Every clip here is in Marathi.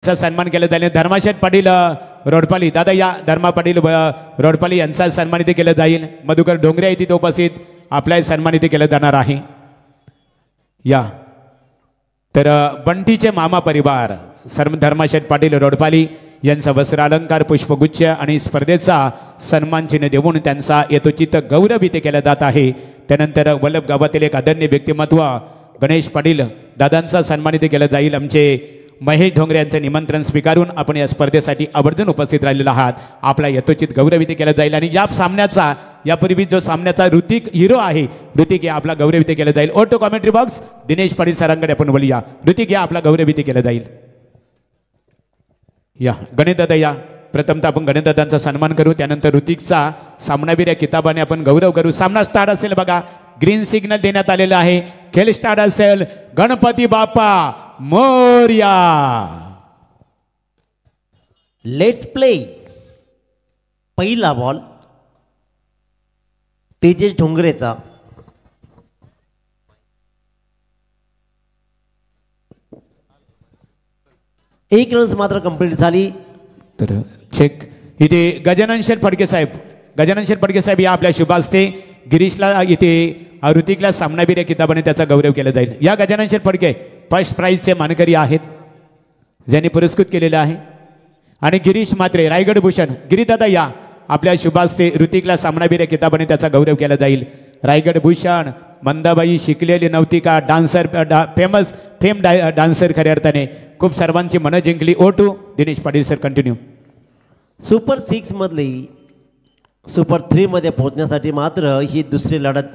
चा सन्मान केला जाईल. धर्माशेठ पाटील रोडपाली दादा या धर्मा पाटील रोडपाली यांचा सन्मान इथे केला जाईल. मधुकर डोंगरे इथे उपस्थित आपला सन्मान इथे केला जाणार आहे. या तर बंटीचे मामा परिवार धर्माशेठ पाटील रोडपाली यांचा वस्त्र अलंकार पुष्पगुच्छ आणि स्पर्धेचा सन्मान चिन्ह देऊन त्यांचा यथोचित गौरव इथे केला जात आहे. त्यानंतर वल्लभ गावातील एक आदरणीय व्यक्तिमत्व गणेश पाटील दादांचा सन्मान इथे केला जाईल. आमचे महेश ढोंगरे यांचं निमंत्रण स्वीकारून आपण या स्पर्धेसाठी आवर्जून उपस्थित राहिलेला आहात. आपला यथोचित गौरव इथे केला जाईल. आणि या सामन्याचा यापूर्वी जो सामन्याचा ऋतिक हिरो आहे ऋतिक या आपला गौरव इथे केला जाईल. Auto commentary box Dinesh Patil सरांकडे आपण बोलूया. ऋतिक या आपला गौरव इथे केला जाईल. या गणेशदादा या प्रथमतः आपण गणेशदादांचा सन्मान करू. त्यानंतर ऋतिकचा सामनावीर या किताबाने आपण गौरव करू. सामना स्टार्ट असेल बघा. ग्रीन सिग्नल देण्यात आलेला आहे. खेळ स्टार्ट असेल. गणपती बाप्पा मोरया. Let's play. पहिला बॉल तेजस ढोंगरेचा. एक रन्स मात्र कंप्लीट झाली. तर चेक इथे गजानन शेठ फडके साहेब या आपल्या शुभास्ते गिरीशला इथे ऋतिकला सामनावीर या किताबाने त्याचा गौरव केला जाईल. या गजानन शेठ फडके फर्स्ट प्राइजचे मानकरी आहेत ज्यांनी पुरस्कृत केलेलं आहे. आणि गिरीश मात्रे रायगड भूषण गिरीदादा या आपल्या शुभास्ते ऋतिकला सामनावीर या किताबाने त्याचा गौरव केला जाईल. रायगड भूषण मंदाबाई शिकलेली नव्हती का डान्सर फेम डान्सर खऱ्या अर्थाने खूप सर्वांची मनं जिंकली. O2 Dinesh Patil sir continue. Super 6 मधली सुपर 3 मध्ये पोहोचण्यासाठी मात्र ही दुसरी लढत.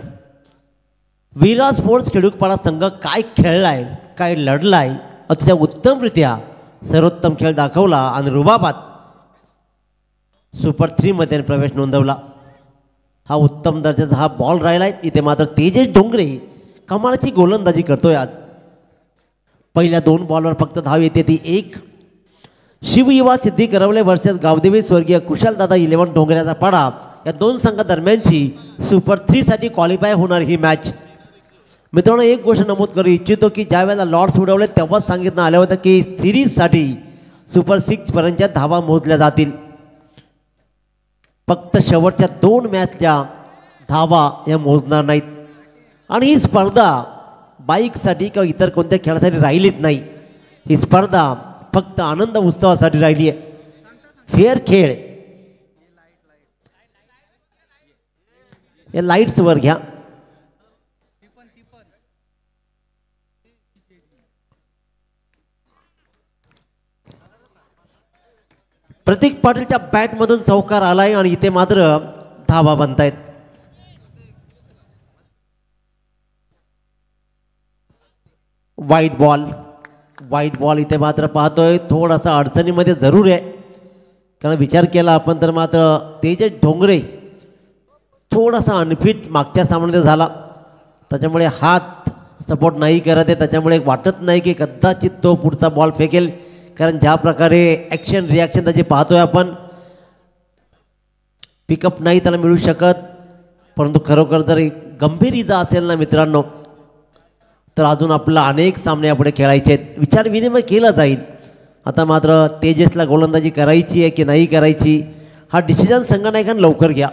विरा स्पोर्ट्स खेडूकपाडा संघ काय खेळलाय काय लढलाय अतिशय उत्तमरित्या सर्वोत्तम खेळ दाखवला आणि रुबाबात सुपर 3 मध्ये प्रवेश नोंदवला. हा उत्तम दर्जाचा हा बॉल राहिलाय. इथे मात्र तेजस ढोंगरे कमालीची गोलंदाजी करतोय. आज पहिल्या 2 बॉलवर फक्त धाव येते ती 1. शिवयुवा सिद्धी करवले वर्सेस गावदेवी स्वर्गीय कुशालदादा 11 ढोंगऱ्याचा पाडा या 2 संघादरम्यानची सुपर 3 साठी क्वालिफाय होणार ही मॅच. मित्रांनो एक गोष्ट नमूद करू इच्छितो की ज्या वेळेला लॉर्ड्स उडवले तेव्हाच सांगितलं आलं होतं की सिरीजसाठी सुपर 6 पर्यंतच्या धावा मोजल्या जातील. फक्त शेवटच्या 2 मॅचच्या धावा या मोजणार नाहीत. आणि ही स्पर्धा बाईकसाठी किंवा इतर कोणत्या खेळासाठी राहिलीच नाही. ही स्पर्धा फक्त आनंद उत्सवासाठी राहिली आहे. फेअर खेळ या लाईट्सवर घ्या. प्रतीक पाटीलच्या बॅटमधून चौकार आलाय आणि इथे मात्र धावा बनतायत. वाईट बॉल इथे मात्र पाहतोय थोडासा अडचणीमध्ये जरूर आहे. कारण विचार केला आपण तर मात्र तेजस ढोंगरे थोडासा अनफिट मागच्या सामन्यात झाला. त्याच्यामुळे हात सपोर्ट नाही करत आहे. त्याच्यामुळे वाटत नाही की कदाचित तो पुढचा बॉल फेकेल. कारण ज्या प्रकारे ॲक्शन रिॲक्शन त्याचे पाहतोय आपण पिकअप नाही त्याला मिळू शकत. परंतु खरोखर जर गंभीर इजा असेल ना मित्रांनो तर अजून आपल्याला अनेक सामने यापुढे खेळायचे आहेत. विचार विनिमय केला जाईल. आता मात्र तेजसला गोलंदाजी करायची आहे की नाही करायची हा डिसिजन संघनायकांनी लवकर घ्या.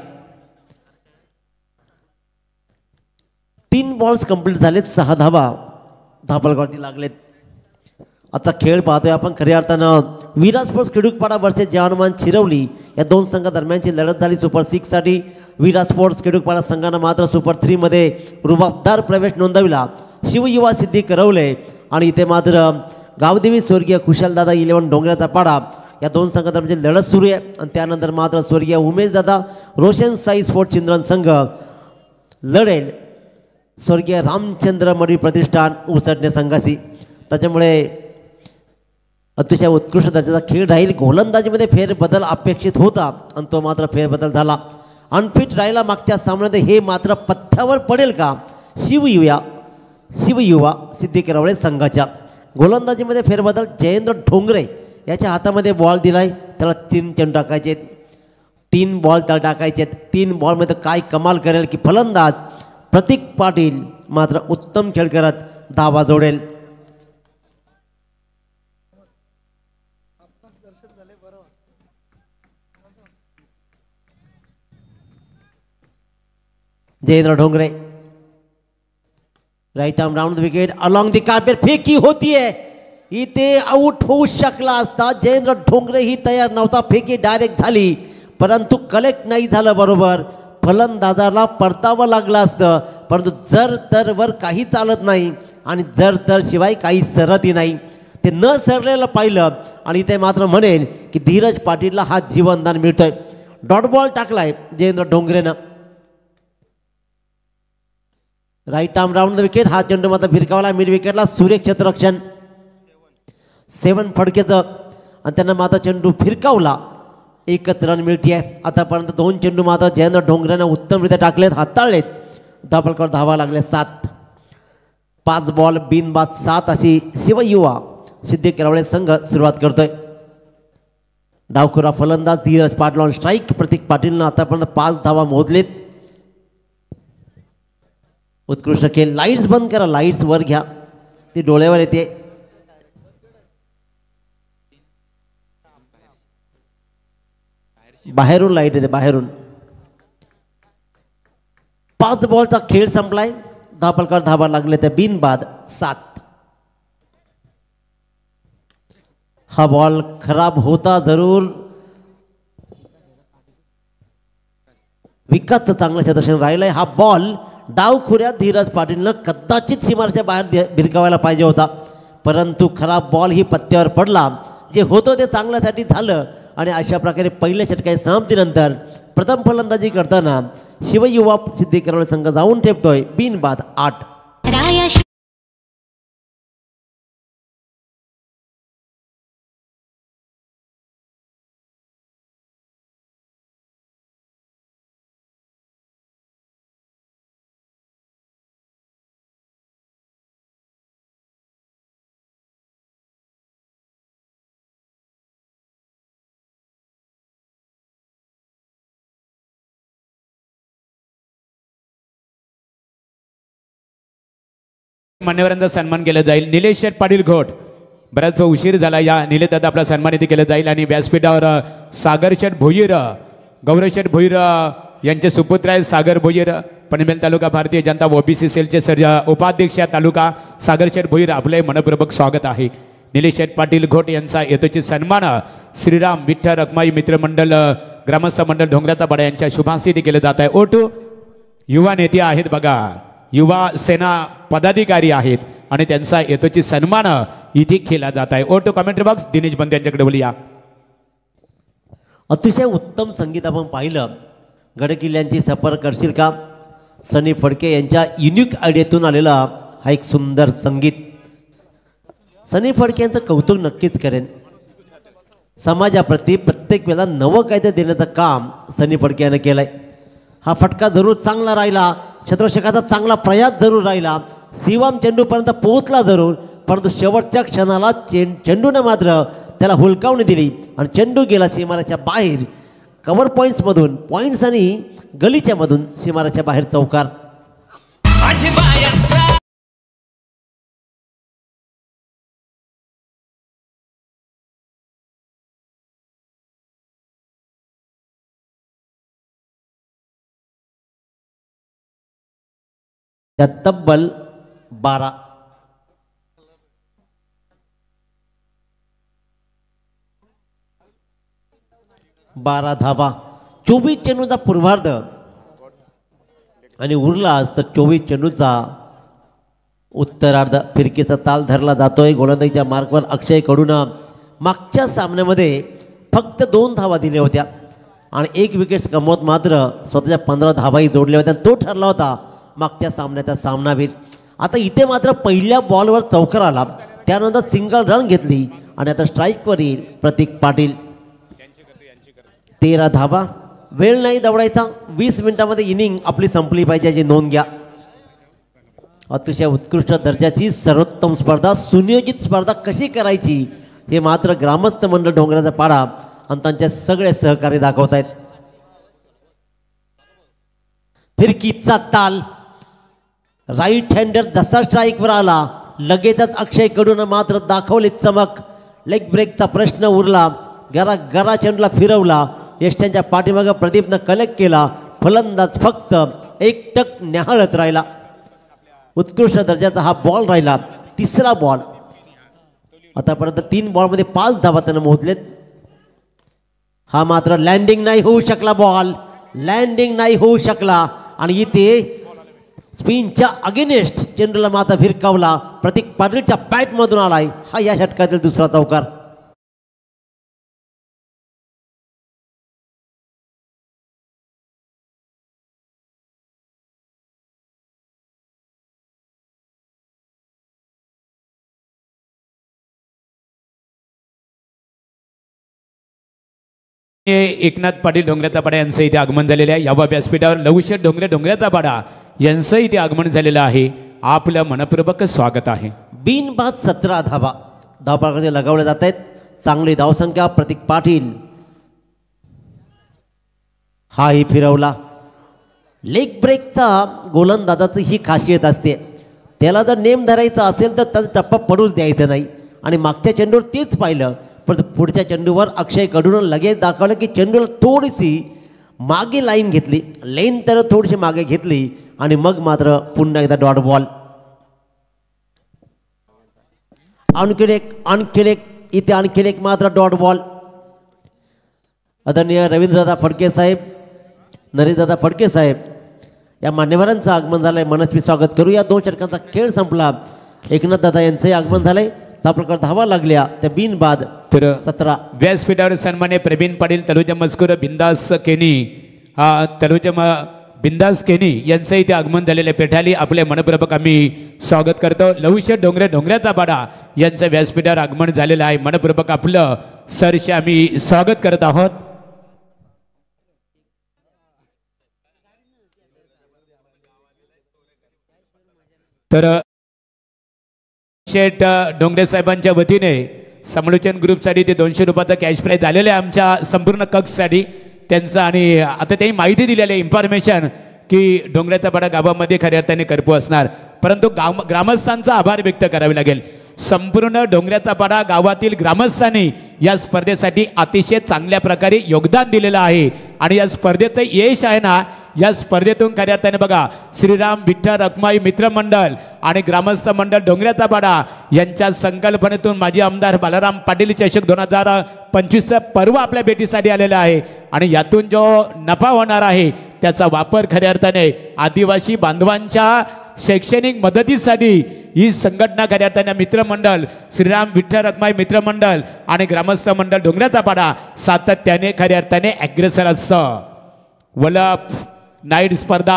3 बॉल्स कंप्लीट झालेत. 6 धावा धापलगावती लागलेत. आजचा खेळ पाहतोय आपण खऱ्या अर्थानं विरा स्पोर्ट्स खेडूकपाडा वर्सेस जवानमान चिरवली या 2 संघादरम्यानची लढत झाली. सुपर 6 साठी विरा स्पोर्ट्स खेडूकपाडा संघानं मात्र सुपर 3 मध्ये रुबाबदार प्रवेश नोंदविला. शिवयुवा सिद्धी करवले आणि इथे मात्र गावदेवी स्वर्गीय कुशालदादा 11 ढोंगऱ्याचा पाडा या 2 संघादरम्यानची लढत सुरू आहे. आणि त्यानंतर मात्र स्वर्गीय उमेशदादा रोशन साई स्पोर्ट्स चिंद्रन संघ लढेल स्वर्गीय रामचंद्र मडी प्रतिष्ठान उसटणे संघाशी. त्याच्यामुळे अतिशय उत्कृष्ट दर्जाचा खेळ राहील. गोलंदाजीमध्ये फेरबदल अपेक्षित होता आणि तो मात्र फेरबदल झाला. अनफिट राहिला मागच्या सामन्यात. हे मात्र पथ्यावर पडेल का शिवयुवा सिद्धी करवळे संघाच्या. गोलंदाजीमध्ये फेरबदल. जयेंद्र ढोंगरे याच्या हातामध्ये बॉल दिलाय. त्याला 3 चेंडू टाकायचे. 3 बॉल त्याला टाकायचे. 3 बॉलमध्ये काय कमाल करेल की फलंदाज प्रतीक पाटील मात्र उत्तम खेळ करत धावा जोडेल. Jayendra Dhongre right arm round wicket along the carpet फेकी होतीये इथे आउट होऊ शकला असता. जयेंद्र ढोंगरे ही तयार नव्हता. फेकी डायरेक्ट झाली परंतु कलेक्ट नाही झालं बरोबर. फलंदाजाला परतावं लागलं असतं परंतु जर तर वर काही चालत नाही आणि जर तर शिवाय काही सरतही नाही. ते न सरलेलं पाहिलं आणि ते मात्र म्हणेन की धीरज पाटीलला हा जीवनदान मिळतोय. डॉट बॉल टाकलाय जयेंद्र ढोंगरेनं. Right arm round the wicket. हा चेंडू मात्र भिरकावला मिड विकेटला. सुरेख क्षेत्ररक्षण 7 फडकेचं आणि त्यांना मात्र चेंडू फिरकावला. एकच रन मिळते. आतापर्यंत 2 चेंडू मात्र जयेंद्र ढोंगरेनं उत्तमरित्या टाकलेत, हाताळलेत. धापलकर धावा लागले 7. 5 बॉल बिनबाद 7 अशी शिवयुवा सिद्धी केरावळे संघ सुरुवात करतोय. डावखुरा फलंदाज धीरज पाटील ऑन स्ट्राईक. प्रतीक पाटीलनं आतापर्यंत 5 धावा मोजलेत. उत्कृष्ट खेळ. लाईट्स बंद करा. लाईट्स वर घ्या. ती डोळ्यावर येते. बाहेरून लाईट येते बाहेरून. 5 बॉलचा खेळ संपलाय. धापलकर धावा लागले ते बिनबाद 7. हा बॉल खराब होता जरूर. विकासचं चांगलं क्षेत्ररक्षण राहिलंय. हा बॉल डावखुऱ्यात धीरज पाटीलनं कदाचित सीमारेच्या बाहेर भिरकावायला पाहिजे होता परंतु खराब बॉल ही पत्त्यावर पडला. जे होतं ते चांगल्यासाठी झालं आणि अशा प्रकारे पहिल्या षटकाच्या समाप्तीनंतर प्रथम फलंदाजी करताना शिवयुवा सिद्धी केरावळे संघ जाऊन ठेपतोय बिनबाद 8. मान्यवरांचा सन्मान केला जाईल. निलेश शेठ पाटील घोट. बराच उशीर झाला. या निलेदादा आपला सन्मानित केलं जाईल आणि व्यासपीठावर सागर शेठ भोईर, गौरव शेठ भोईर यांचे सुपुत्र आहेत सागर भोईर. पनवेल तालुका भारतीय जनता ओबीसी सेलचे उपाध्यक्ष तालुका सागर शेठ भोईर आपले मनपूर्वक स्वागत आहे. निलेश शेठ पाटील घोट यांचा येतोची सन्मान श्रीराम विठ्ठल रखमाई मित्रमंडळ ग्रामस्थ मंडळ ढोंगराचा पाडा यांच्या शुभास्थिती केले जात आहे. ओटू युवा नेते आहेत बघा. युवा सेना पदाधिकारी आहेत आणि त्यांचा येतोची सन्मान इथे केला जात आहे. ओटो कमेंट्री बॉक्स दिनेश बंद यांच्याकडे बोलूया. अतिशय उत्तम संगीत आपण पाहिलं. गडकिल्ल्यांची सफर करशील का सनी फडके यांच्या युनिक आयडियातून आलेला हा एक सुंदर संगीत. सनी फडके यांचं कौतुक नक्कीच करेन. समाजाप्रती प्रत्येक वेळेला नवं कायदे देण्याचं काम सनी फडके यानं केलंय. हा फटका जरूर चांगला राहिला. क्षेत्ररक्षकाचा चांगला प्रयास जरूर राहिला. शिवम चेंडूपर्यंत पोहोचला जरूर परंतु शेवटच्या क्षणाला चेंडूने मात्र त्याला हुलकावणी दिली आणि चेंडू गेला सीमारेच्या बाहेर. कव्हर पॉईंट्समधून पॉईंट्स आणि गलीच्या मधून सीमारेच्या बाहेर चौकार. त्या तब्बल 12. धावा. 24 चेंडूचा पूर्वार्ध आणि उरला तर 24 चेंडूचा उत्तरार्ध. फिरकीचा ताल धरला जातोय. गोलंदाजीच्या मार्कवर अक्षय कडून मागच्या सामन्यामध्ये फक्त 2 धावा दिल्या होत्या आणि 1 विकेट कमवत मात्र स्वतःच्या 15 धावाही जोडल्या होत्या. तो ठरला होता मागच्या सामन्याचा सामनावीर. आता इथे मात्र पहिल्या बॉलवर चौकार आला. त्यानंतर सिंगल रन घेतली आणि आता स्ट्राईकवर येईल प्रतीक पाटील. 13 धावा. वेळ नाही दवडायचा. 20 मिनिटांमध्ये इनिंग आपली संपली पाहिजे याची नोंद घ्या. अतिशय उत्कृष्ट दर्जाची सर्वोत्तम स्पर्धा, सुनियोजित स्पर्धा कशी करायची हे मात्र ग्रामस्थ मंडळ ढोंगराचा पाडा आणि त्यांचे सगळे सहकारी दाखवत आहेत. फिरकीचा ताल. राईट हँडर जसा स्ट्राईकवर आला लगेचच अक्षय कडून मात्र दाखवली चमक. लेग ब्रेकचा प्रश्न उरला. गरा चेंडूला फिरवला. यष्ट्यांच्या पाठीमागं प्रदीपनं कलेक्ट केला. फलंदाज फक्त एकटक न्याहाळत राहिला. उत्कृष्ट दर्जाचा हा बॉल राहिला. तिसरा बॉल. आतापर्यंत 3 बॉलमध्ये 5 धावा त्यानं मोजलेत. हा मात्र लँडिंग नाही होऊ शकला. बॉल लँडिंग नाही होऊ शकला आणि इथे स्पिनच्या अगेनेस्ट चेंडूला मात्र भिरकावला. प्रतीक पाटीलच्या बॅटमधून आलाय हा या षटकातील दुसरा चौकार. एकनाथ पाटील डोंगऱ्याचा पाडा यांचं इथे आगमन झालेलं आहे. या व्यासपीठावर लवशेठ डोंगऱ्याचा पाडा यांचं इथे आगमन झालेलं आहे. आपलं मनपूर्वक स्वागत आहे. बिनबाद 17 धावा धावपळामध्ये लगावले जात आहेत. चांगली धावसंख्या. प्रतीक पाटील हाही फिरवला. लेग ब्रेकचा गोलंदाजाची ही खासियत असते. त्याला जर नेम धरायचा असेल तर त्याचा टप्पा पडूच द्यायचा नाही आणि मागच्या चेंडूवर तेच पाहिलं. पण पुढच्या चेंडूवर अक्षय कडून लगेच दाखवलं की चेंडूला थोडीशी मागे लाईन घेतली. लेन तर थोडीशी मागे घेतली आणि मग मात्र पुन्हा एकदा डॉट बॉल. आणखीन एक इथे आणखीन एक मात्र डॉट बॉल. आदरणीय रवींद्रदादा फडके साहेब, नरेशदादा फडके साहेब या मान्यवरांचं आगमन झालंय. मनस्वी स्वागत करू. या 2 षटकांचा खेळ संपला. एकनाथ दादा यांचंही आगमन झालंय. प्रकार धावा लागल्या त्या बिनबाद. तर 17 व्यासपीठावर सन्मान्य प्रवीण पाटील तलुजा मस्कुर बिंदास केनी बिंदास केनी यांचं इथे आगमन झालेले पेठाली आपले मनपूर्वक आम्ही स्वागत करतो. लवशेठ डोंगऱ्याचा पाडा यांचं व्यासपीठावर आगमन झालेलं आहे. मनपूर्वक आपलं सरसे आम्ही स्वागत करत आहोत. तर शेठ डोंगरे साहेबांच्या वतीने समालोचन ग्रुपसाठी ते 200 रुपयाचा कॅश प्राईज आलेलं आहे आमच्या संपूर्ण कक्षसाठी त्यांचं. आणि आता त्यांनी माहिती दिलेली आहे इन्फॉर्मेशन की डोंगऱ्याचा पाडा गावामध्ये खऱ्या अर्थाने करपू असणार. परंतु ग्रामस्थांचा आभार व्यक्त करावे लागेल. संपूर्ण डोंगऱ्याचा पाडा गावातील ग्रामस्थांनी या स्पर्धेसाठी अतिशय चांगल्या प्रकारे योगदान दिलेलं आहे आणि या स्पर्धेचं यश आहे ना, या स्पर्धेतून खऱ्या अर्थाने बघा श्रीराम विठ्ठल रखमाई मित्रमंडळ आणि ग्रामस्थ मंडळ डोंगऱ्याचा पाडा यांच्या संकल्पनेतून माजी आमदार बालाराम पाटील चषक 2025 पर्व आपल्या भेटीसाठी आलेला आहे आणि यातून जो नफा होणार आहे त्याचा वापर खऱ्या अर्थाने आदिवासी बांधवांच्या शैक्षणिक मदतीसाठी ही संघटना खऱ्या अर्थाने मित्रमंडळ श्रीराम विठ्ठल रखमाई मित्रमंडळ आणि ग्रामस्थ मंडळ डोंगऱ्याचा पाडा सातत्याने खऱ्या अर्थाने अग्रेसर असतं. वलप नाईट स्पर्धा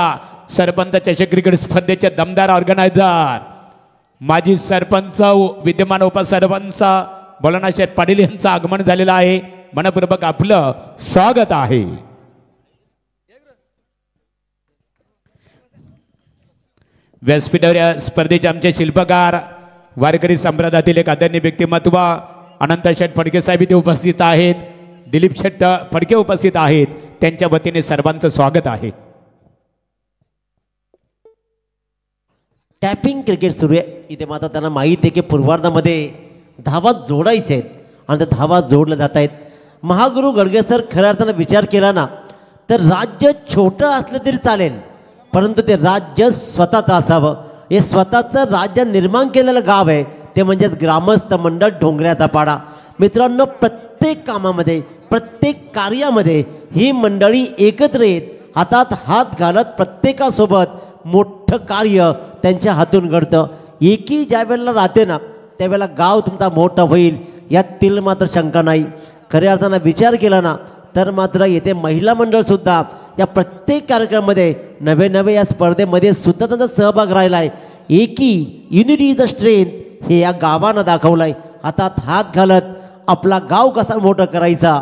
सरपंच चषक क्रिकेट स्पर्धेचे दमदार ऑर्गनायझर माजी सरपंच विद्यमान उपसरपंच बोलाना शेठ पाटील यांचं आगमन झालेलं आहे. मनपूर्वक आपलं स्वागत आहे. व्यासपीठावर या स्पर्धेचे आमचे शिल्पकार वारकरी संप्रदायातील एक आदरणीय व्यक्तिमत्व अनंत शेठ फडके साहेब इथे उपस्थित आहेत. दिलीप शेठ फडके उपस्थित आहेत. त्यांच्या वतीने सर्वांचं स्वागत आहे. टॅपिंग क्रिकेट सुरू आहे. इथे मात्र त्यांना माहीत आहे की पूर्वार्धामध्ये धावा जोडायचे आहेत आणि त्या धावा जोडल्या जात आहेत. महागुरु गडगेसर खऱ्या अर्थानं विचार केला ना तर राज्य छोटं असलं तरी चालेल, परंतु ते राज्य स्वतःचं असावं. हे स्वतःचं राज्य निर्माण केलेलं गाव आहे ते म्हणजेच ग्रामस्थ मंडळ डोंगऱ्याचा पाडा. मित्रांनो, प्रत्येक कामामध्ये प्रत्येक कार्यामध्ये ही मंडळी एकत्र येत हातात हात घालत प्रत्येकासोबत मोठं कार्य त्यांच्या हातून घडतं. एकी ज्या वेळेला राहते ना त्यावेळेला गाव तुमचा मोठा होईल यातील मात्र शंका नाही. खऱ्या अर्थानं विचार केला ना तर मात्र येथे महिला मंडळसुद्धा या प्रत्येक कार्यक्रमामध्ये नवे या स्पर्धेमध्ये सुद्धा त्यांचा सहभाग राहिला आहे. एकी युनिटी इज द स्ट्रेंथ हे या गावानं दाखवलं आहे. हातात हात घालत आपला गाव कसा मोठा करायचा,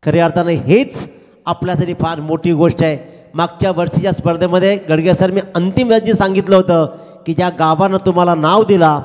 खऱ्या अर्थानं हेच आपल्यासाठी फार मोठी गोष्ट आहे. मागच्या वर्षीच्या स्पर्धेमध्ये गडगे सर मी अंतिम राज्य सांगितलं होतं की ज्या गावानं तुम्हाला नाव दिला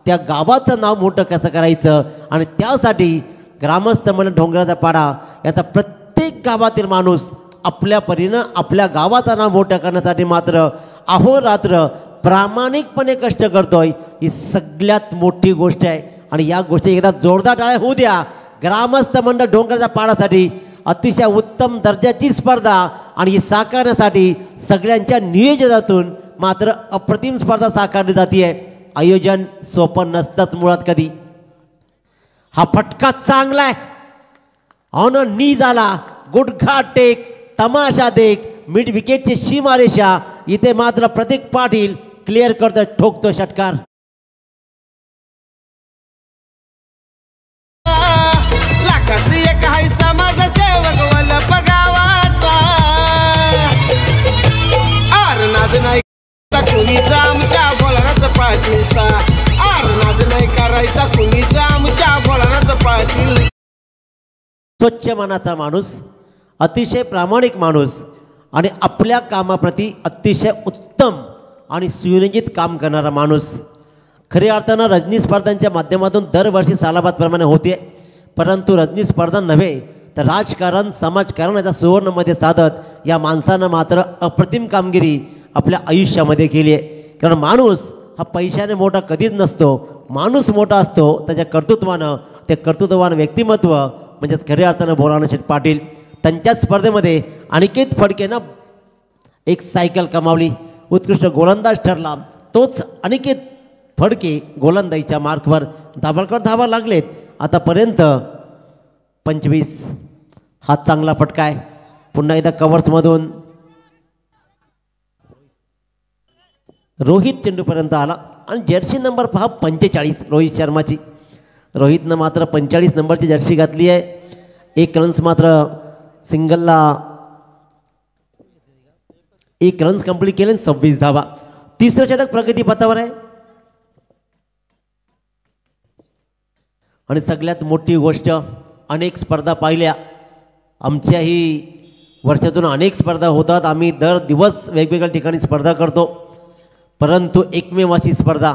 त्या गावाचं नाव मोठं कसं करायचं आणि त्यासाठी ग्रामस्थ मंडळ डोंगराचा पाडा याचा प्रत्येक गावातील माणूस आपल्या परीनं आपल्या गावाचं नाव मोठं करण्यासाठी मात्र अहोरात्र प्रामाणिकपणे कष्ट करतोय. ही सगळ्यात मोठी गोष्ट आहे आणि या गोष्टी एकदा जोरदार टाळ्या होऊ द्या ग्रामस्थ मंडळ डोंगराच्या पाडासाठी. अतिशय उत्तम दर्जाची स्पर्धा आणि ही साकारण्यासाठी सगळ्यांच्या नियोजनातून मात्र अप्रतिम स्पर्धा साकारली जाते. आयोजन सोपं नसतंच मुळात कधी. हा फटका चांगला आहे. ऑन नी झाला, गुडघा टेक, तमाशा देख, मिड विकेटची सीमारेषा. इथे मात्र प्रतीक पाटील क्लिअर करतो, ठोकतो षटकार. कुणीचा आमच्या बोलानाचा पाटीलचा आरनाद नाही करायचा कुणीचा आमच्या बोलानाचा पाटील. स्वच्छ मनाचा माणूस, अतिशय प्रामाणिक माणूस आणि आपल्या कामाप्रती अतिशय उत्तम आणि सुनियोजित काम करणारा माणूस. खऱ्या अर्थानं रजनी स्पर्धांच्या माध्यमातून दरवर्षी सालाबादप्रमाणे होते. परंतु रजनी स्पर्धा नव्हे तर राजकारण समाजकारण याचा सुवर्णमध्ये साधत या माणसानं मात्र अप्रतिम कामगिरी आपल्या आयुष्यामध्ये केली आहे. कारण माणूस हा पैशाने मोठा कधीच नसतो. माणूस मोठा असतो त्याच्या कर्तृत्वानं. ते कर्तृत्ववान व्यक्तिमत्व म्हणजेच खऱ्या अर्थानं बोलाना शेठ पाटील. त्यांच्याच स्पर्धेमध्ये अनिकेत फडकेनं एक सायकल कमावली, उत्कृष्ट गोलंदाज ठरला. तोच अनिकेत फडके गोलंदाजीच्या मार्कवर धाबळकर धावा लागलेत. आतापर्यंत 25. हा चांगला फटका आहे. पुन्हा एकदा कव्हर्समधून रोहित चेंडूपर्यंत आला आणि जर्सी नंबर पहा 45 रोहित शर्माची. रोहितनं मात्र 45 नंबरची जर्सी घातली आहे. 1 रन्स मात्र सिंगलला 1 रन्स कंप्लीट केले, 26 धावा. तिसरं षटक प्रगतीपथावर आहे. आणि सगळ्यात मोठी गोष्ट, अनेक स्पर्धा पाहिल्या. आमच्याही वर्षातून अनेक स्पर्धा होतात. आम्ही दर दिवस वेगवेगळ्या ठिकाणी स्पर्धा करतो. परंतु एकमेव अशी स्पर्धा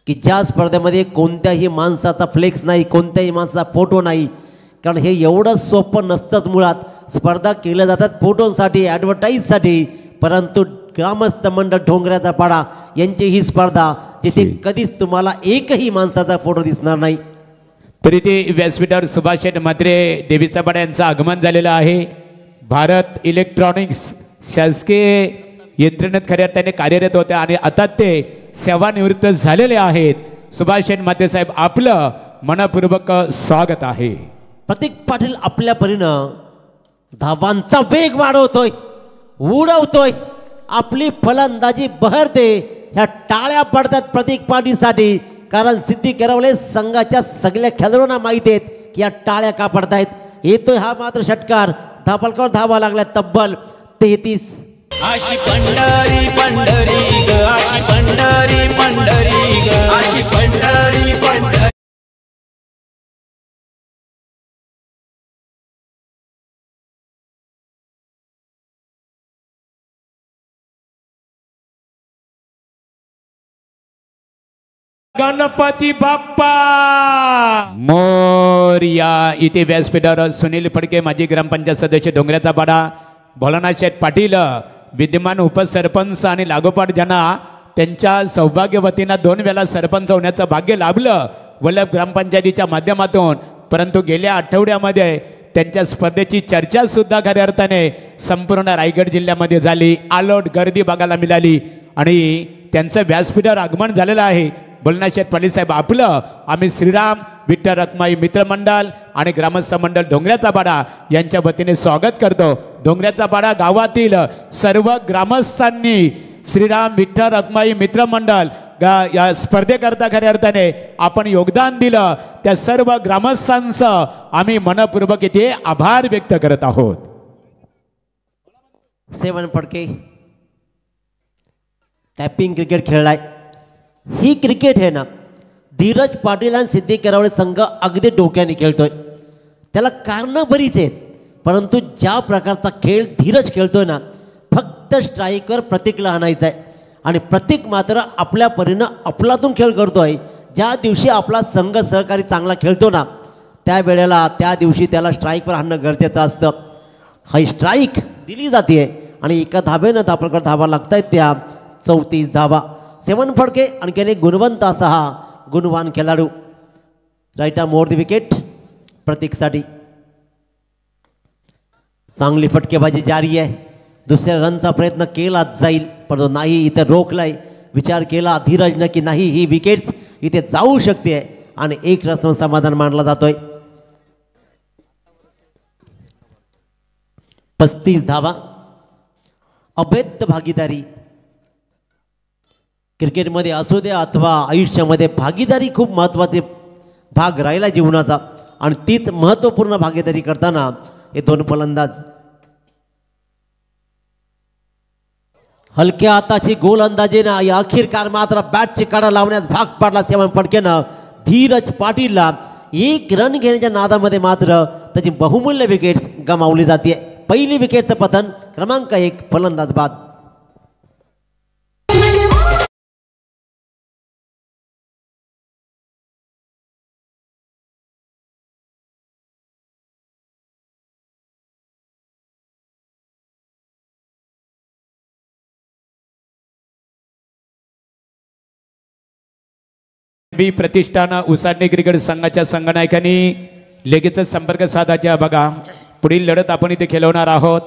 की ज्या स्पर्धेमध्ये कोणत्याही माणसाचा फ्लेक्स नाही, कोणत्याही माणसाचा फोटो नाही. कारण हे एवढं सोपं नसतंच मुळात. स्पर्धा केल्या जातात फोटोसाठी, ॲडव्हर्टाईजसाठी. परंतु ग्रामस्थ मंडळ डोंगराचा पाडा यांची ही स्पर्धा जिथे कधीच तुम्हाला एकही माणसाचा फोटो दिसणार नाही. तरी ते व्यासपीठावर सुभाष शेठ म्हात्रे देवीचा पाडा यांचं आगमन झालेलं आहे. भारत इलेक्ट्रॉनिक्स शासकीय यंत्रणेत खऱ्या अर्थाने कार्यरत होत्या आणि आता ते सेवानिवृत्त झालेले आहेत. सुभाष शेठ म्हात्रे साहेब आपलं मनपूर्वक स्वागत आहे. प्रतीक पाटील आपल्या परीनं धावांचा वेग वाढवतोय, उडवतोय. आपली फलंदाजी बहरते. ह्या टाळ्या पडतात प्रतीक पाटीलसाठी. कारण सिद्धी करवले संघाच्या सगळ्या खेळाडूंना माहिती आहेत की या टाळ्या का पडतायत. येतोय हा मात्र षटकार. धापलकर धावा लागल्या तब्बल 33. आशी पंढरी पंढरी ग, आशी पंढरी पंढरी ग, आशी पंढरी पंढरी. गणपती बाप्पा मोरया. इथे व्यासपीठावर सुनील फडके माजी ग्रामपंचायत सदस्य डोंगराचा पाडा, भोलानाथ शेठ पाटील विद्यमान उपसरपंच आणि लागोपाठ ज्यांना त्यांच्या सौभाग्यवतींना 2 वेळा सरपंच होण्याचं भाग्य लाभलं वल्लभ ग्रामपंचायतीच्या माध्यमातून. परंतु गेल्या आठवड्यामध्ये त्यांच्या स्पर्धेची चर्चा सुद्धा खऱ्या अर्थाने संपूर्ण रायगड जिल्ह्यामध्ये झाली. आलोट गर्दी बघायला मिळाली आणि त्यांचं व्यासपीठावर आगमन झालेलं आहे. भोलानाथ शेठ पाटील साहेब आपलं आम्ही श्रीराम विठ्ठल रखमाई मित्रमंडळ आणि ग्रामस्थ मंडळ डोंगराचा पाडा यांच्या वतीने स्वागत करतो. डोंगराचा पाडा गावातील सर्व ग्रामस्थांनी श्रीराम विठ्ठल रखमाई मित्रमंडळ या स्पर्धेकरता खऱ्या अर्थाने आपण योगदान दिलं. त्या सर्व ग्रामस्थांचं आम्ही मनपूर्वक इथे आभार व्यक्त करत आहोत. 7 फडके टॅपिंग क्रिकेट खेळलाय. ही क्रिकेट आहे ना, धीरज पाटील आणि सिद्धी करवळे संघ अगदी डोक्याने खेळतोय. त्याला कारणं बरीच आहेत. परंतु ज्या प्रकारचा खेळ धीरज खेळतोय ना, फक्त स्ट्राईकवर प्रतीकला आणायचं आहे. आणि प्रतीक मात्र आपल्या परीनं अफलातून खेळ करतोय. ज्या दिवशी आपला संघ सहकारी चांगला खेळतो ना, त्यावेळेला त्या दिवशी त्याला स्ट्राईकवर आणणं गरजेचं असतं. ही स्ट्राईक दिली जाते आणि एका धाब्यानं आपल्याकडे धावा लागत आहेत त्या 34 धावा. 7 फडके आणखीन एक गुणवंत असा हा गुणवान खेळाडू. Right arm over the wicket प्रतीकसाठी. चांगली फटकेबाजी जारी आहे. दुसऱ्या रनचा प्रयत्न केला जाईल परंतु नाही, इथे रोखलाय. विचार केला धीरजनं की नाही ही विकेट्स इथे जाऊ शकते आणि एक रन समाधान मानला जातोय. 35 धावा. अभेद्य भागीदारी क्रिकेटमध्ये असू दे अथवा आयुष्यामध्ये भागीदारी खूप महत्त्वाचे भाग राहिला जीवनाचा आणि तीच महत्त्वपूर्ण भागीदारी करताना हे दोन फलंदाज. हलक्या हाताची गोलंदाजीनं या अखेरकार मात्र बॅटची काढा लावण्यास भाग पाडला. 7 फटकेनं धीरज पाटीलला 1 रन घेण्याच्या नादामध्ये मात्र त्याची बहुमूल्य विकेट्स गमावली जाते. पहिली विकेटचं पतन क्रमांक 1 फलंदाज बाद. बी प्रतिष्ठान उसाटणे क्रिकेट संघाच्या संघनायकांनी लगेचच संपर्क साधायचा. बघा पुढील लढत आपण इथे खेळवणार आहोत.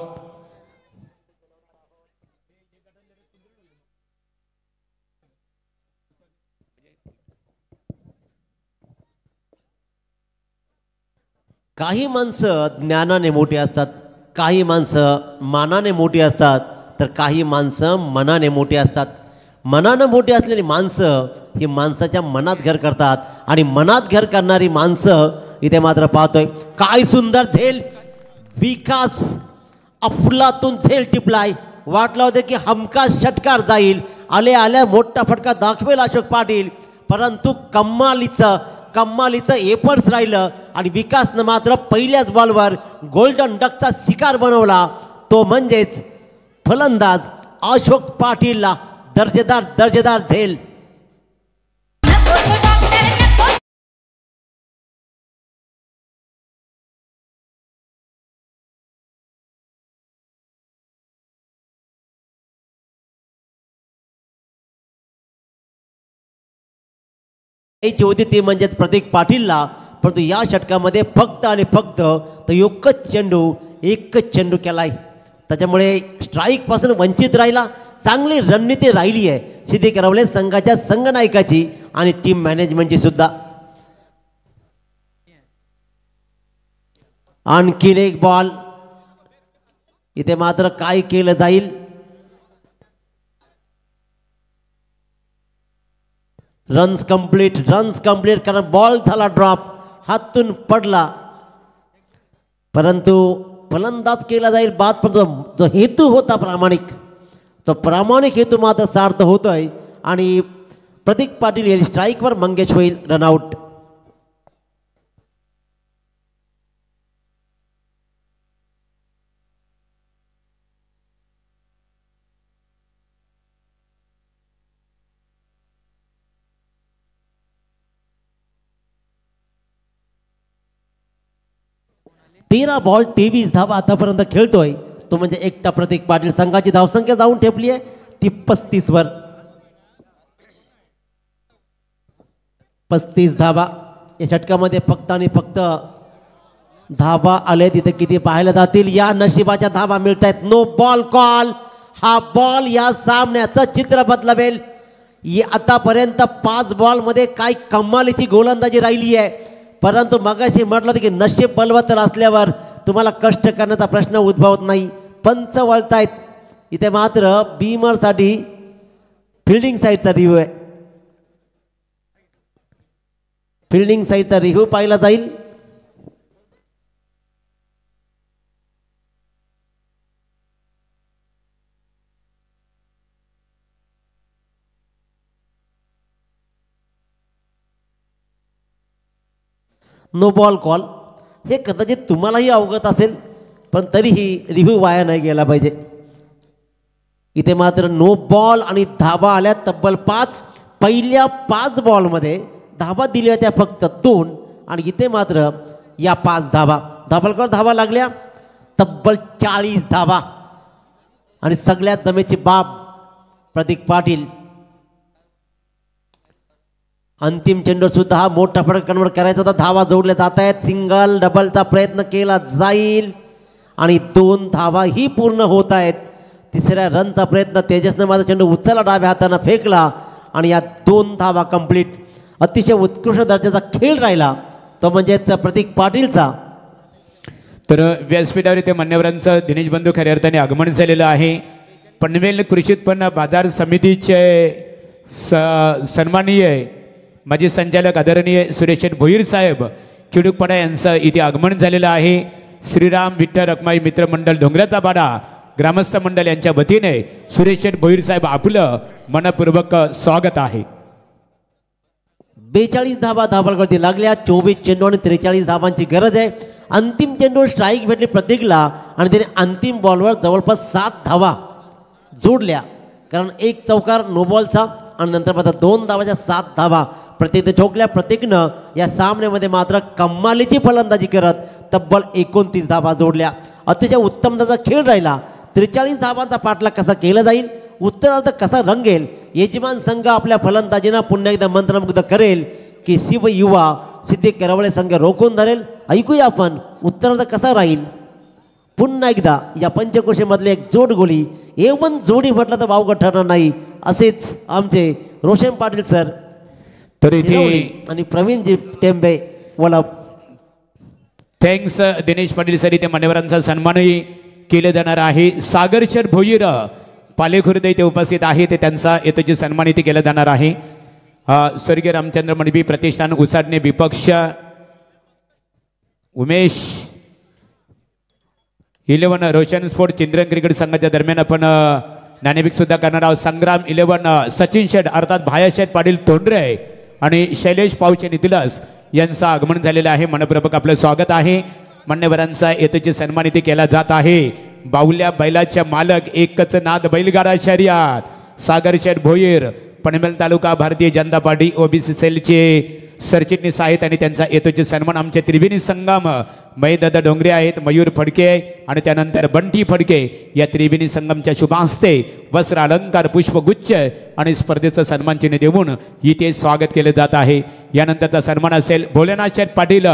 काही माणसं ज्ञानाने मोठी असतात, काही माणसं मानाने मोठी असतात, तर काही माणसं मनाने मोठी असतात. मनानं मोठी असलेली माणसं ही माणसाच्या मनात घर करतात आणि मनात घर करणारी माणसं इथे मात्र पाहतोय. काय सुंदर झेल. विकास अफलातून झेल टिपलाय. वाटलं होतं की हमखास षटकार जाईल. आल्या मोठा फटका दाखवेल अशोक पाटील परंतु कम्मालीचं एफर्ट्स राहिलं आणि विकासनं मात्र पहिल्याच बॉलवर गोल्डन डकचा शिकार बनवला. तो म्हणजेच फलंदाज अशोक पाटीलला दर्जेदार झेल. होती ती म्हणजेच प्रतीक पाटीलला. परंतु या षटकामध्ये फक्त आणि फक्त तो एकच चेंडू केलाय. त्याच्यामुळे स्ट्राईक पासून वंचित राहिला. चांगली रणनीती राहिली आहे सिद्धी करवले संघाच्या संघनायकाची आणि टीम मॅनेजमेंटची सुद्धा. आणखीन एक बॉल. इथे मात्र काय केलं जाईल. रन्स कंप्लीट कारण बॉल झाला ड्रॉप, हातून पडला परंतु फलंदाज केला जाईल बाद. पण जो हेतू होता प्रामाणिक हेतू मात्र सार्थ होतोय आणि प्रतीक पाटील हे स्ट्राईकवर मंगेश होईल रनआउट. तेरा बॉल 23 धावा आतापर्यंत खेळतोय तो म्हणजे एकटा प्रतीक पाटील. संघाची धावसंख्या जाऊन ठेपली आहे ती 35 वर. 35 धावा या षटकामध्ये फक्त आणि फक्त धावा आले तिथे किती पाहायला जातील. या नशिबाच्या धावा मिळत आहेत. No ball call. हा बॉल या सामन्याचं चित्र बदलवेल. आतापर्यंत 5 बॉलमध्ये काय कमालीची गोलंदाजी राहिली आहे परंतु मगाशी म्हटलं होतं की नशीब बलवत्तर असल्यावर तुम्हाला कष्ट करण्याचा प्रश्न उद्भवत नाही. पंच वळतायत. इथे मात्र बीमरसाठी फिल्डिंग साईडचा रिव्ह्यू आहे. फिल्डिंग साईडचा रिव्ह्यू पाहिला जाईल. No ball call. हे कदाचित तुम्हालाही अवगत असेल पण तरीही रिव्ह्यू वाया नाही गेला पाहिजे. इथे मात्र नो बॉल आणि धावा आल्या तब्बल 5. पहिल्या 5 बॉलमध्ये धावा दिल्या त्या फक्त 2 आणि इथे मात्र या 5 धावा धावा लागल्या तब्बल 40 धावा आणि सगळ्यात जमेची बाब प्रतीक पाटील. अंतिम चेंडूवर सुद्धा हा मोठा फटका कन्वर्ट करायचा होता. धावा जोडल्या जात आहेत. सिंगल डबलचा प्रयत्न केला जाईल आणि 2 धावा ही पूर्ण होत आहेत. तिसऱ्या रनचा प्रयत्न तेजसने माझा चेंडू उचलला, डाव्या हाताने फेकला आणि या 2 धावा कंप्लीट. अतिशय उत्कृष्ट दर्जाचा खेळ राहिला तो म्हणजेच प्रतीक पाटीलचा. तर व्यासपीठावर इथे मान्यवरांचं दिनेश बंधू खऱ्या अर्थाने आगमन झालेलं आहे. पनवेल कृषी उत्पन्न बाजार समितीचे सन्माननीय माजी संचालक आदरणीय सुरेश भोईर साहेब खिडूकपाडा यांचं इथे आगमन झालेलं आहे. श्रीराम विठ्ठल रखमाई मित्र मंडळ डोंगराचा पाडा ग्रामस्थ मंडळ यांच्या वतीने सुरेश भोईर साहेब आपलं मनपूर्वक स्वागत आहे. 42 धावा धावलगती लागल्या. 24 चेंडू आणि 43 धावांची गरज आहे. अंतिम चेंडूवर स्ट्राईक भेटली प्रतीकला आणि त्याने अंतिम बॉलवर जवळपास 7 धावा जोडल्या, कारण 1 चौकार नो बॉलचा आणि नंतर मात्र 2 धावाच्या 7 धावा प्रतीकने ठोकल्या. प्रतीकनं या सामन्यामध्ये मात्र कमालीची फलंदाजी करत तब्बल 29 धावा जोडल्या. अतिशय उत्तम त्याचा खेळ राहिला. 43 धावांचा पाठलाग कसा केला जाईल, उत्तरार्ध कसा रंगेल, यजमान संघ आपल्या फलंदाजींना पुन्हा एकदा मंत्रमुग्ध करेल की शिव युवा सिद्दीक करवळे संघ रोखून धरेल. ऐकूया आपण उत्तरार्ध कसा राहील. पुन्हा एकदा या पंचकोशीमधली एक जोड गोळी A1 जोडी म्हटलं तर वावगं ठरणार नाही, असेच आमचे रोशन पाटील सर तर इथे आणि प्रवीणजी टेंबे वलप. Thanks Dinesh Patil sir. इथे मान्यवरांचा सन्मानही केले जाणार आहे. सागरशर भोईर पालेखुर्द इथे उपस्थित आहे, ते त्यांचा येतोची सन्मान इथे केला जाणार आहे. स्वर्गीय रामचंद्र मणबी प्रतिष्ठान उसाडणे विपक्ष उमेश 11 रोशन स्पोर्ट चिंद्रन क्रिकेट संघाच्या दरम्यान आपण नाणेफेक सुद्धा करणार आहोत. संग्राम 11 सचिन शेठ अर्थात भाया शेठ पाटील तोंडरे आणि शैलेश पावचे नितिलस यांचं आगमन झालेलं आहे. मनपूर्वक आपलं स्वागत आहे. मान्यवरांचा येतोची सन्मान इथे केला जात आहे. बाहुल्या बैलाच्या मालक एकच नाद बैलगाडा शर्यत सागर शेठ भोईर पनवेल तालुका भारतीय जनता पार्टी ओबीसी सेलचे सरचिटणीस आहेत आणि त्यांचा येतोचे सन्मान आमचे त्रिवेणी संगम मयदादा डोंगरे आहेत, मयूर फडके आणि त्यानंतर बंटी फडके या त्रिवेणी संगमच्या शुभास्ते वस्त्र अलंकार पुष्पगुच्छ आणि स्पर्धेचं सन्मान चिन्ह देऊन इथे स्वागत केले जात आहे. यानंतरचा सन्मान असेल भोलेनाथ शेठ पाटील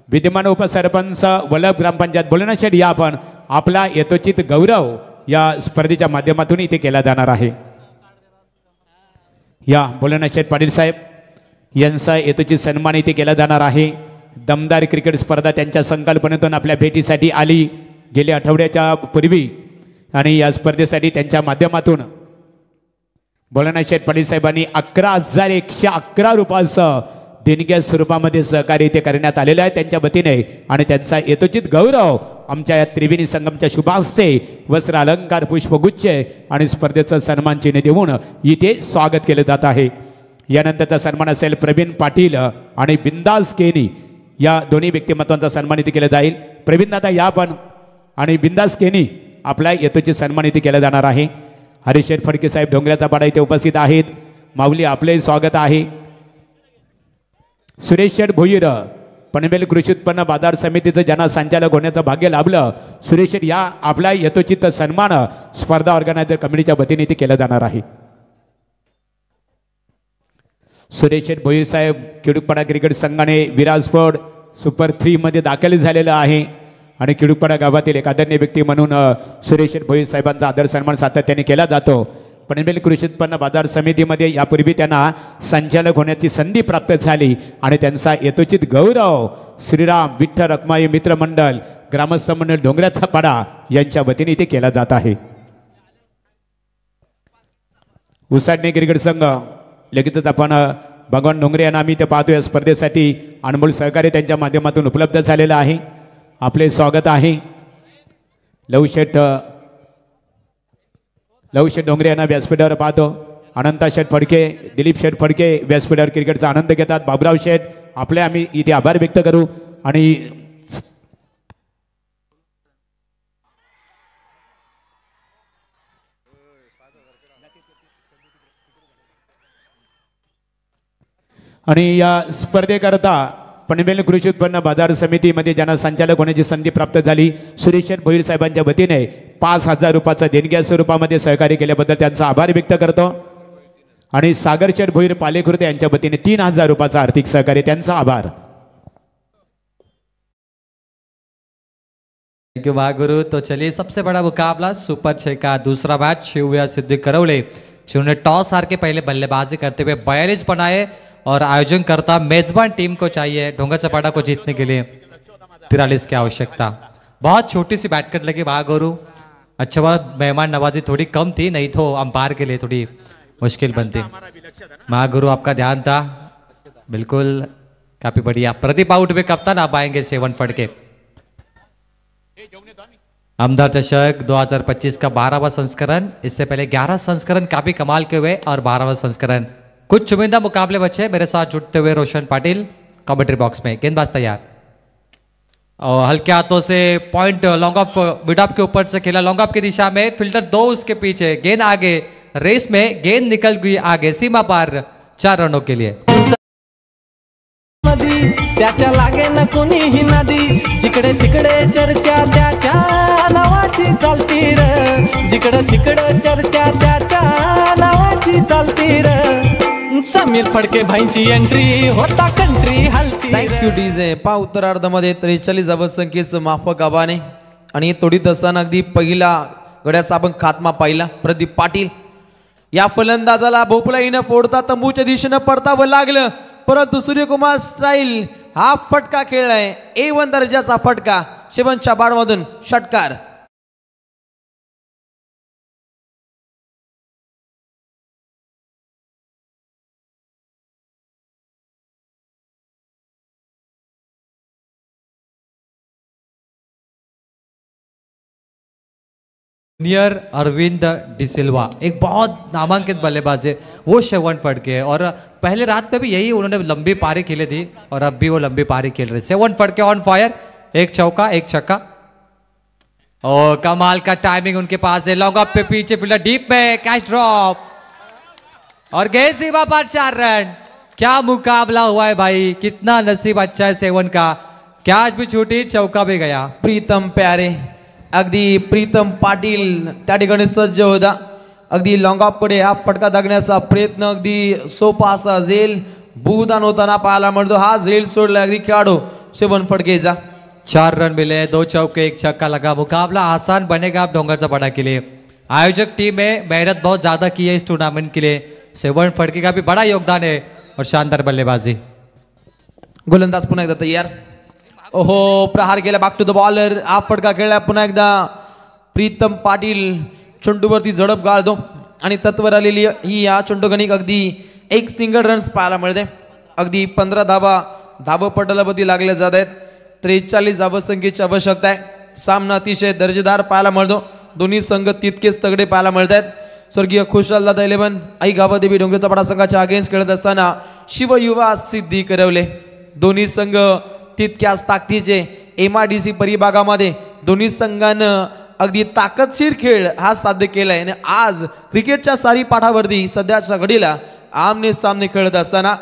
विद्यमान उपसरपंच वल्लभ ग्रामपंचायत. भोलेनाथ शेठ या आपण आपला यथोचित गौरव या स्पर्धेच्या माध्यमातून इथे केला जाणार आहे. या भोलेनाथ शेठ पाटील साहेब यांचा येतोची सन्मान इथे केला जाणार आहे. दमदार क्रिकेट स्पर्धा त्यांच्या संकल्पनेतून आपल्या भेटीसाठी आली गेल्या आठवड्याच्या पूर्वी आणि या स्पर्धेसाठी त्यांच्या माध्यमातून भोलेनाथ शेठ पाटील साहेबांनी 11,111 रुपयाचं देणग्या स्वरूपामध्ये सहकार्य इथे करण्यात आलेलं आहे त्यांच्या वतीने आणि त्यांचा यथोचित गौरव आमच्या या त्रिवेणी संगमच्या शुभास्ते वस्त्र अलंकार पुष्पगुच्छ आणि स्पर्धेचं सन्मान चिन्ह देऊन इथे स्वागत केलं जात आहे. यानंतरचा सन्मान असेल प्रवीण पाटील आणि बिंदास केनी या दोन्ही व्यक्तिमत्वांचा सन्मान इथे केला जाईल. प्रवीण दादा या पण आणि बिंदास केनी आपला यथोचित सन्मान इथे केला जाणार आहे. हरीश फडके साहेब डोंगराचा पाडा इथे उपस्थित आहेत. माऊली आपले स्वागत आहे. सुरेश शेठ भोईर पनवेल कृषी उत्पन्न बाजार समितीचं ज्यांना संचालक होण्याचं भाग्य लाभलं सुरेश शेठ या आपला यथोचित सन्मान स्पर्धा ऑर्गनायझर कमिटीच्या वतीने इथे केला जाणार आहे. सुरेश शेठ भोईर साहेब खिडूकपाडा क्रिकेट संघाने विराज स्पोर्ट सुपर 3 मध्ये दाखल झालेला आहे आणि खिडूकपाडा गावातील एक आदरणीय व्यक्ती म्हणून सुरेश शेठ भोईर साहेबांचा आदर सन्मान सातत्याने केला जातो. पनवेल कृषी उत्पन्न बाजार समितीमध्ये यापूर्वी त्यांना संचालक होण्याची संधी प्राप्त झाली आणि त्यांचा यथोचित गौरव श्रीराम विठ्ठल रखमाई मित्र मंडळ ग्रामस्थ मंडळ डोंगराचा पाडा यांच्या वतीने इथे केला जात आहे. उसाडणे क्रिकेट संघ लगेचच आपण भगवान डोंगरे यांना आम्ही ते पाहतो. या स्पर्धेसाठी अनमोल सहकार्य त्यांच्या माध्यमातून उपलब्ध झालेलं आहे. आपले स्वागत आहे. लवशेठ डोंगरे यांना व्यासपीठावर पाहतो. अनंता शेठ फडके दिलीप शेठ फडके व्यासपीठावर क्रिकेटचा आनंद घेतात. बाबराव शेठ आपले आम्ही इथे आभार व्यक्त करू आणि या स्पर्धेकरता पनवेल कृषी उत्पन्न बाजार समितीमध्ये ज्यांना संचालक होण्याची संधी प्राप्त झाली सुरेश शेठ भोईर साहेबांच्या वतीने 5,000 रुपयाचा देणग्या स्वरूपामध्ये सहकार्य केल्याबद्दल त्यांचा आभार व्यक्त करतो. आणि सागरचंद भोईर पालेखुर्द यांच्या वतीने 3000 रुपयाचा आर्थिक सहकार्य, त्यांचा आभार. Thank you Mahaguru. तो चलिए सबसे बड़ा मुकाबला सुपर 6 का दूसरा मैच. शिवया सिद्दीक करौले जिन्होंने टॉस हार के पहले बल्लेबाजी करते हुए 42 बनाए और आयोजन करता मेजबान टीम को चाहिए ढोंगाचपाड़ा को जीतने के लिए 43 की आवश्यकता. बहुत छोटी सी बैटकट लगी महागुरु. अच्छा बात मेहमान नवाजी थोड़ी कम थी, नहीं तो अंपायर के लिए थोड़ी मुश्किल बनती. महागुरु आपका ध्यान था, बिल्कुल काफी बढ़िया. प्रदीप आउट में कप्तान आप आएंगे 7 फट के. आमदार चषक 2025 का 12वां संस्करण. इससे पहले 11 संस्करण काफी कमाल के हुए और 12वां संस्करण. कुछ चुनिंदा मुकाबले बचे. मेरे साथ जुड़ते हुए रोशन पाटिल कमेंट्री बॉक्स में. गेंदबाज तैयार और हल्के हाथों से point long off mid off के ऊपर से खेला, लॉन्ग ऑफ की दिशा में. फील्डर 2 उसके पीछे, गेंद आगे, रेस में गेंद निकल गई आगे सीमा पार 4 रनों के लिए. त्याच्या लागे न कोणीही नदी, जिकडे तिकडे चर्चा त्याच्या नावाची चालती र. जिकडे तिकडे चर्चा त्याच्या नावाची चालती र. समीर फडके भाईंची एंट्री होता कंट्री हलती. Thank you DJ. पा उत्तरार्धामध्ये 43 धावसंख्येचं माफक आव्हाने आणि तोडीत असताना अगदी पहिला गड्याचा आपण खात्मा पाहिला. प्रदीप पाटील या फलंदाजाला भोपळाईनं फोडता तंबूच्या दिशेनं परतावं लागलं, परंतु सूर्यकुमार स्टाईल हा फटका खेळलाय. A1 दर्जाचा फटका. शेवंतच्या बाडमधून षटकार. जूनियर अरविंद डिसिल्वा एक बहुत नामांकित बल्लेबाज है, वो 7 फट के. और पहले रात में भी यही उन्होंने लंबी पारी खेली थी और अब भी वो लंबी पारी खेल रहे. 7 फट के ऑन फायर. एक चौका एक छक्का और कमाल का टाइमिंग उनके पास है. लॉन्ग ऑफ पे पीछे फील्डर डीप में कैच ड्रॉप और गए सीमा पर 4 रन. क्या मुकाबला हुआ है भाई, कितना नसीब अच्छा है 7 का. कैच भी छूटी, चौका भी गया. प्रीतम प्यारे, अगदी प्रीतम पाटील त्या ठिकाणी सज्ज होता. अगदी लॉंग ऑफ कडे हा फटका दागण्याचा प्रयत्न अगदी सोपा असा झेल भूदान होताना पाहायला मिळतो. हा झेल सोडला अगदी खेळाडू 7 फटकेचा. 4 रन मिले, 2 चौके एक छक्का लगा. मुकाबला आसान बनेगा अब ढोंगाचपाड़ा के लिए. आयोजक टीम में मेहनत बहुत ज्यादा की है इस टूर्नामेंट के लिए. 7 फटके का भी बड़ा योगदान है और शानदार बल्लेबाजी. गोलंदाज पुन्हा एकदा तयार. ओहो, प्रहार केला बाक टू द बॉलर. हा फटका खेळला पुन्हा एकदा प्रीतम पाटील. चेंडूवरती झडप गाळतो आणि तत्वर आलेली ही या चेंडूगणिक अगदी एक सिंगल रन्स पाहायला मिळते. अगदी 15 धावपटलावरती लागले जात आहेत. 43 धावसंख्येची आवश्यकता आहे. सामना अतिशय दर्जेदार पाहायला मिळतो. दोन्ही संघ तितकेच तगडे पाहायला मिळत आहेत. स्वर्गीय खुशालदादा 11 आई गावादेवी डोंगरचपाडा संघाच्या अगेन्स्ट खेळत असताना शिवयुवा सिद्धी करवले. दोन्ही संघ तितक्याच ताकदीचे. MIDC परिभागामध्ये दोन्ही संघानं अगदी ताकदशीर खेळ हा साध्य केलाय आणि आज क्रिकेटच्या सारी पाठावरती सध्याच्या घडीला आमने सामने खेळत असताना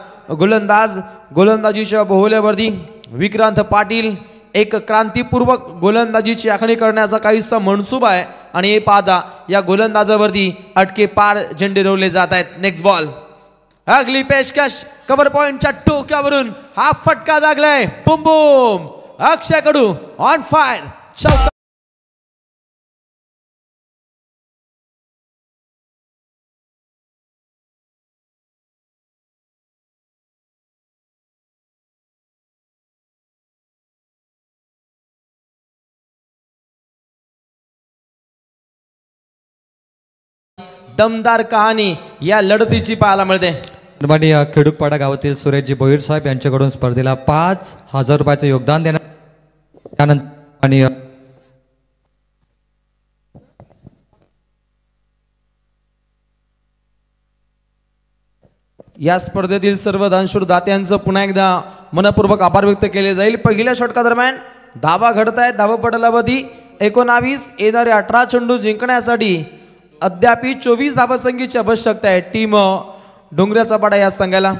गोलंदाजीच्या बोहल्यावरती विक्रांत पाटील एक क्रांतीपूर्वक गोलंदाजीची आखणी करण्याचा काहीसा मनसूबा आहे आणि हे पाहता या गोलंदाजावरती अटके पार झेंडे रोवले जात आहेत. Next ball. अगली पेशकश कव्हर पॉइंटच्या टोक्यावरून हा फटका लागलाय. बुम बुम. अक्षय कडू ऑन फायर. चौका. दमदार कहाणी या लढतीची पाहायला मिळते. माननीय खेडूकपाडा गावातील सुरेशजी भोईर साहेब यांच्याकडून स्पर्धेला 5,000 रुपयाचे योगदान देण्यात. त्यानंतर माननीय या स्पर्धेतील सर्व दानशूर दात्यांचं पुन्हा एकदा मनपूर्वक आभार व्यक्त केले जाईल. पहिल्या षटकादरम्यान धावा घडत आहेत. धावपटलावधी 19. येणारे 18 चेंडू जिंकण्यासाठी अद्यापी 24 धावसंख्येची आवश्यकता आहे. टीम डोंगराचपाडा या संघाला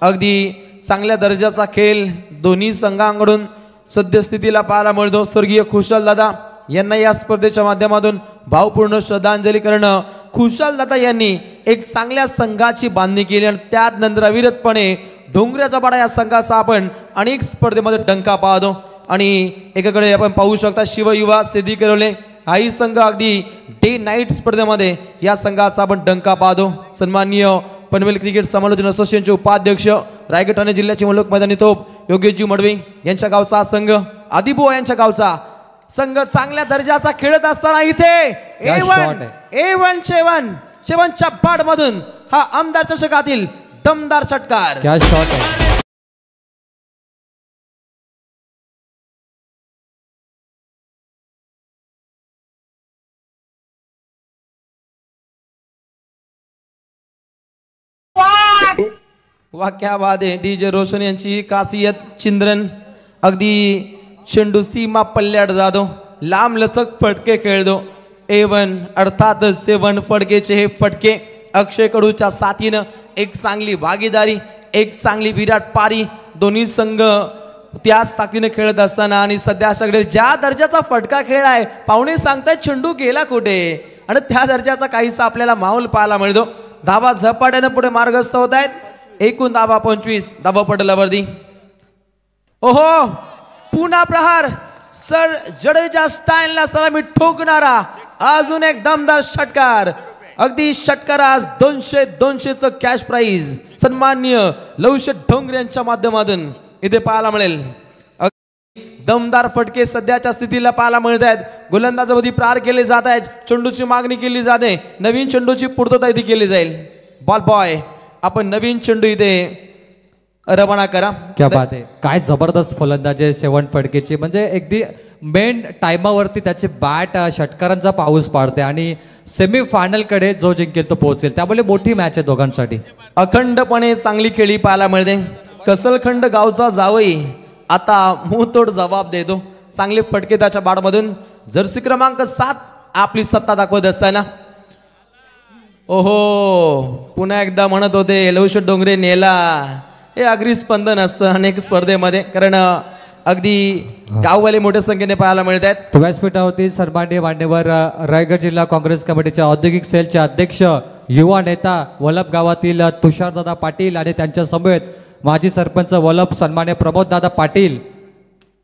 अगदी चांगल्या दर्जाचा खेळ दोन्ही संघांकडून सद्यस्थितीला पाहायला मिळतो. स्वर्गीय खुशालदादा यांना या स्पर्धेच्या माध्यमातून भावपूर्ण श्रद्धांजली करणं. खुशाल दादा यांनी एक चांगल्या संघाची बांधणी केली आणि त्यानंतर अविरतपणे डोंगऱ्याचा पाडा या संघाचा आपण अनेक स्पर्धेमध्ये डंका पाहतो. आणि एकाकडे आपण पाहू शकता शिवयुवा सिद्धी करवले हाही संघ अगदी डे नाईट स्पर्धेमध्ये या संघाचा आपण डंका पाहतो. सन्माननीय पनवेल क्रिकेट समालोचन असोसिएशनचे उपाध्यक्ष रायगड ठाणे जिल्ह्याचे मुलक मैदानी तोप योगेशजी मडवी यांच्या गावचा हा संघ आदिबुवा यांच्या गावचा संघ चांगल्या दर्जाचा खेळत असताना इथे A1 शेवनच्या पाड मधून हा आमदार चषकातील दमदार षटकार. क्या शॉट आहे. वाह क्या बात आहे. DJ रोशन यांची खासियत चिंद्रन अगदी चेंडू सीमा पल्ल्याड जातो लांब लचक फटके खेळतो. A1 अर्थातच 7 फटकेचे हे फटके अक्षय कडूच्या साथीनं एक चांगली भागीदारी एक चांगली विराट पारी दोन्ही संघ त्याच ताकदीने खेळत असताना आणि सध्या सगळे ज्या दर्जाचा फटका खेळ आहे पाहुणे सांगतायत चेंडू गेला कुठे आणि त्या दर्जाचा काहीसा आपल्याला माहोल पाहायला मिळतो. धावा झपाट्यानं पुढे मार्गस्थ होत आहेत. एकूण धावा 25 धावा पटलावरती. ओहो पुन्हा प्रहार सर जडेजा स्टाईलला सलामी ठोकणारा अजून एक दमदार षटकार. अगदी षटकार आज 200चं कॅश प्राइज सन्माननीय लवशेठ ढोंगरे यांच्या माध्यमातून इथे पाहायला मिळेल. दमदार फटके सध्याच्या स्थितीला पाहायला मिळत आहेत. गोलंदाजामध्ये प्रहार केले जात आहेत. चेंडूची मागणी केली जाते. नवीन चेंडूची पूर्तता इथे केली जाईल. बॉल बॉय आपण नवीन चेंडू इथे रवाना करा. क्या बात आहे. काय जबरदस्त फलंदाजी आहे 7 फटकेची. म्हणजे अगदी मेन टाइमावरती त्याचे बॅट षटकारांचा पाऊस पाडते आणि सेमी फायनल कडे जो जिंकेल तो पोहोचेल. त्यामुळे मोठी मॅच आहे दोघांसाठी. अखंडपणे चांगली खेळी पाहायला मिळते. कसलखंड गावचा जावई आता मुंहतोड जबाब देतो. चांगले फटके त्याच्या बाटमधून. जर्सी क्रमांक 7 आपली सत्ता दाखवत असताना ओहो पुन्हा एकदा म्हणत होते लवशेठ डोंगरे नेला. हे अग्री स्पंदन असतं अनेक स्पर्धेमध्ये कारण अगदी गाववाले मोठ्या संख्येने पाहायला मिळत आहेत. व्यासपीठावरती सन्माननीय मान्यवर रायगड जिल्हा काँग्रेस कमिटीच्या औद्योगिक सेलचे अध्यक्ष युवा नेता वलभ गावातील तुषारदादा पाटील आणि त्यांच्या समवेत माजी सरपंच वलभ सन्मान्य प्रमोददादा पाटील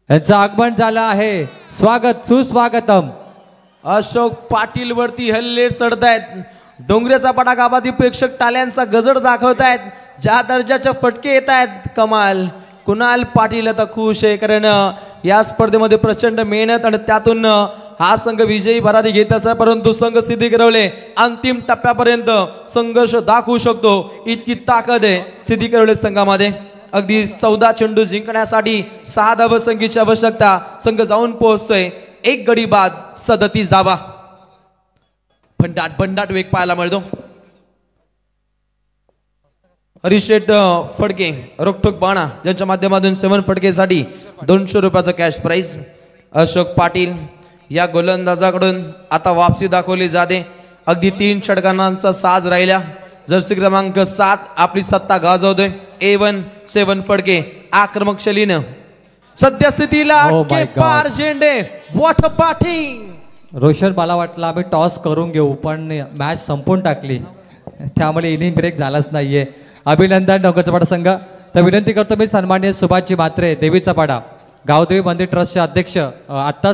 यांचं आगमन झालं आहे. स्वागत सुस्वागतम. अशोक पाटील वरती हल्ले चढतायत. डोंगरेचा पाडा गावातील प्रेक्षक टाळ्यांचा गजर दाखवतायत. ज्या दर्जाचे फटके येत आहेत कमाल. कुणाल पाटील आता खुश आहे कारण या स्पर्धेमध्ये प्रचंड मेहनत आणि त्यातून हा संघ विजयी भरारी घेत असतात. परंतु संघ सिद्धी करवले अंतिम टप्प्यापर्यंत संघर्ष दाखवू शकतो इतकी ताकद आहे सिद्धी करवले संघामध्ये. अगदी 14 चेंडू जिंकण्यासाठी 6 धावा संख्येची आवश्यकता. संघ जाऊन पोहोचतोय. एक गडी बाद 37 धावा. भंडाट वेग पाहायला मिळतो. हरिशेठ फडके रोखोक बाणा ज्यांच्या माध्यमातून 7 फटकेसाठी 200 रुपयाचं कॅश प्राइज. अशोक पाटील या गोलंदाजाकडून आता वापसी दाखवली जाते. अगदी 3 षटकांचा साज राहिला. जर्सी क्रमांक 7 आपली सत्ता गाजवतोय. A1 7 फडके आक्रमक शैलीनं सद्यस्थितीला पार झेंडे. What a batting. रोशन मला वाटलं आम्ही टॉस करून घेऊ पण मॅच संपून टाकली त्यामुळे इनिंग ब्रेक झालाच नाहीये. अभिनंदन डोंगरचा पाडा संघ. तर विनंती करतो मी सन्माननीय सुभाषजी म्हात्रे देवीचा पाडा गावदेवी मंदिर ट्रस्टचे अध्यक्ष आत्ताच